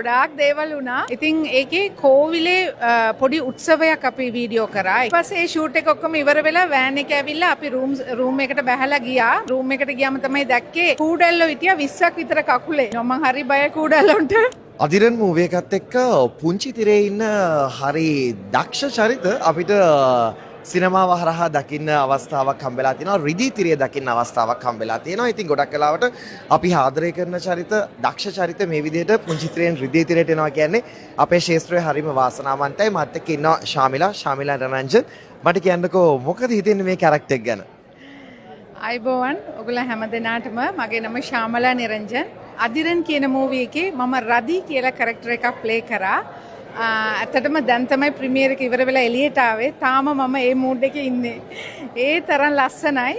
ගොඩාක් දේවල් වුණා. ඉතින් ඒකේ කෝවිලේ පොඩි උත්සවයක් අපි වීඩියෝ කරා. ඊට පස්සේ ඒ ෂූට් එක ඔක්කොම ඉවර වෙලා වෑන් එක ඇවිල්ලා අපි රූම් එකට බැහැලා ගියා. රූම් එකට ගියාම තමයි දැක්කේ කූඩැල්ලෝ හිටියා 20ක් විතර කකුලේ. මම හරි බයයි කූඩැල්ලොන්ට. අදිරන් මූවී එකත් එක්ක පුංචි තිරේ ඉන්න හරි දක්ෂ චරිත අපිට සිනමාව හරහා දකින්න අවස්ථාවක් හම්බෙලා තියෙනවා. රිදී තිරේ දකින්න අවස්ථාවක් හම්බෙලා තියෙනවා. ඉතින් ගොඩක් වෙලාවට අපි ආදරය කරන චරිත, දක්ෂ චරිත මේ විදිහට පුංචි තිරෙන් රිදී තිරේට එනවා කියන්නේ අපේ ශාස්ත්‍රයේ හරිම වාසනාවන්තයි. මාත් එක්ක ඉන්නවා ශාමිලා රණංජන්. මට කියන්නකෝ මොකද හිතෙන්නේ මේ කැරක්ටර් එක ගැන? අයිබෝවන් ඔයගොල්ලෝ හැමදෙනාටම මගේ නම ශාමලා නිරංජන්. අදිරන් කියන මූවී එකේ මම රදී කියලා කැරක්ටර් එකක් ප්ලේ කරා. ඇත්තටම දැන් තමයි ප්‍රීමියර් එක ඉවර වෙලා එළියට ආවේ. තාම මම ඒ මූඩ් එකේ ඉන්නේ. ඒ තරම් ලස්සනයි.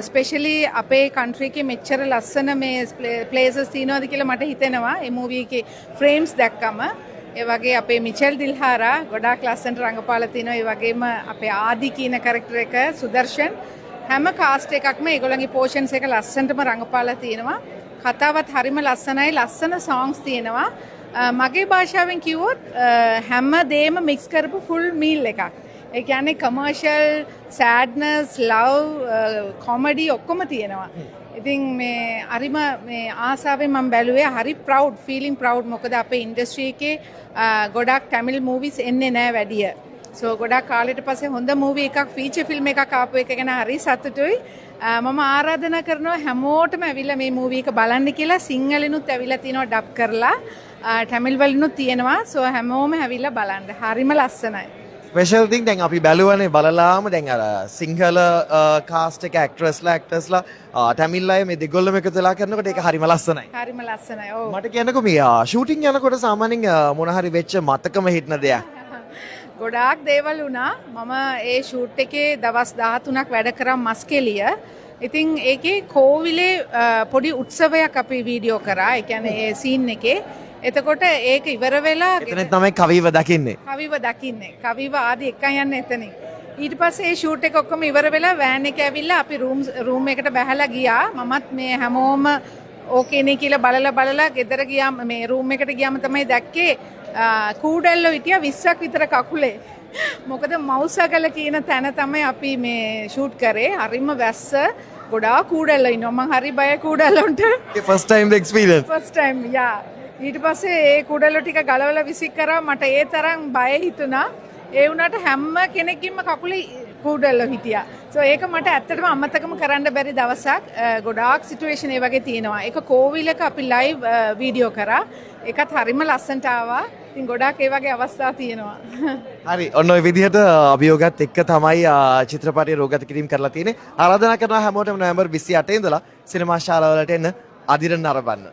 ස්පෙෂලි අපේ කන්ට්‍රි එකේ මෙච්චර ලස්සන මේ ප්ලේසස් තියෙනවද කියලා මට හිතෙනවා. මේ මූවී එකේ ෆ්‍රේම්ස් දැක්කම ඒ වගේ අපේ මිචෙල් දිල්හාරා ගොඩාක් ලස්සනට රඟපාලා තිනවා. ඒ වගේම අපේ ආදි කියන කැරක්ටර් එක සුදර්ශන් හැම කාස්ට් එකක්ම ඒගොල්ලන්ගේ පෝෂන්ස් එක ලස්සනටම රඟපාලා තිනවා. කතාවත් හරිම ලස්සනයි. ලස්සන සොන්ග්ස් තියෙනවා. මගේ භාෂාවෙන් කිව්වොත් හැම දෙයක්ම මික්ස් කරපු ෆුල් මීල් එකක්. ඒ කියන්නේ කමර්ෂල්, සෑඩ්නස්, ලව්, කොමඩි ඔක්කොම තියෙනවා. ඉතින් මේ හරිම මේ ආසාවෙන් මම බැලුවේ. හරි ප්‍රවුඩ්, ෆීලිං ප්‍රවුඩ්. මොකද අපේ ඉන්ඩස්ට්‍රි එකේ ගොඩක් තමිල් මූවිස් එන්නේ නැහැ වැඩිය. සෝ ගොඩක් කාලෙට පස්සේ හොඳ මූවි එකක්, ෆීචර් ෆිල්ම් එකක් ආපු එක ගැන හරි සතුටුයි. මම ආරාධනා කරනවා හැමෝටම ඇවිල්ලා මේ මූවි එක බලන්න කියලා. සිංහලෙනුත් ඇවිල්ලා තිනවා ඩබ් කරලා. ටැමිල් වලිනුත් තියෙනවා. සෝ හැමෝම ඇවිල්ලා බලන්න. හරිම ලස්සනයි. ස්පෙෂල් තින් දැන් අපි බැලුවනේ බලලාම දැන් අර සිංහල කාස්ට් එක ඇක්ටර්ස්ලා ටැමිල් අය මේ දෙගොල්ලම එකතු වෙලා කරනකොට ඒක හරිම ලස්සනයි. හරිම ලස්සනයි. ඔව්. මට කියන්නකෝ මේ ෂූටින් යනකොට සාමාන්‍යයෙන් මොන හරි වෙච්ච මතකම හිටන දෙයක්. ගොඩාක් දේවල් වුණා. මම ඒ ෂූට් එකේ දවස් 13ක් වැඩ කරා මස්කෙලිය. ඉතින් ඒකේ කෝවිලේ පොඩි උත්සවයක් අපි වීඩියෝ කරා. ඒ කියන්නේ ඒ සීන් එකේ. එතකොට ඒක ඉවර වෙලා එතන තමයි කවිව දකින්නේ. කවිව ආදි එකයි යන්නේ එතනින්. ඊට පස්සේ ඒ ෂූට් එක ඔක්කොම ඉවර වෙලා වෑන් එක ඇවිල්ලා අපි රූම් එකට බැහැලා ගියා. මමත් මේ හැමෝම ඕකේනේ කියලා බලලා ගෙදර ගියාම මේ රූම් එකට ගියාම තමයි දැක්කේ කූඩැල්ලෝ හිටියා 20ක් විතර කකුලේ. මොකද මවුසගල කියන තැන තමයි අපි මේ ෂූට් කරේ. හරිම වැස්ස. ගොඩාක් කූඩැල්ලෝ ඉන්නවා. මං හරි බයයි කූඩැල්ලොන්ට. first time the experience. first time yeah. ඊට පස්සේ ඒ කුඩල ටික ගලවලා විසික් කරා. මට ඒ තරම් බය හිතුණා. ඒ වුණාට හැම කෙනෙක්ගේම කකුලේ කුඩල හිටියා. සෝ ඒක මට ඇත්තටම අමතකම කරන්න බැරි දවසක්. ගොඩාක් සිටුේෂන් ඒ වගේ තියෙනවා. ඒක කෝවිලක අපි ලයිව් වීඩියෝ කරා. ඒකත් හරිම ලස්සනට ආවා. ඉතින් ගොඩාක් ඒ වගේ අවස්ථා තියෙනවා. හරි. ඔන්න ඔය විදිහට අභියෝගات එක්ක තමයි චිත්‍රපටය රෝගත කිරීම කරලා තියෙන්නේ. ආරාධනා කරනවා හැමෝටම නොවැම්බර් 28 ඉඳලා සිනමා ශාලාවලට එන්න අදිරන් නරඹන්න.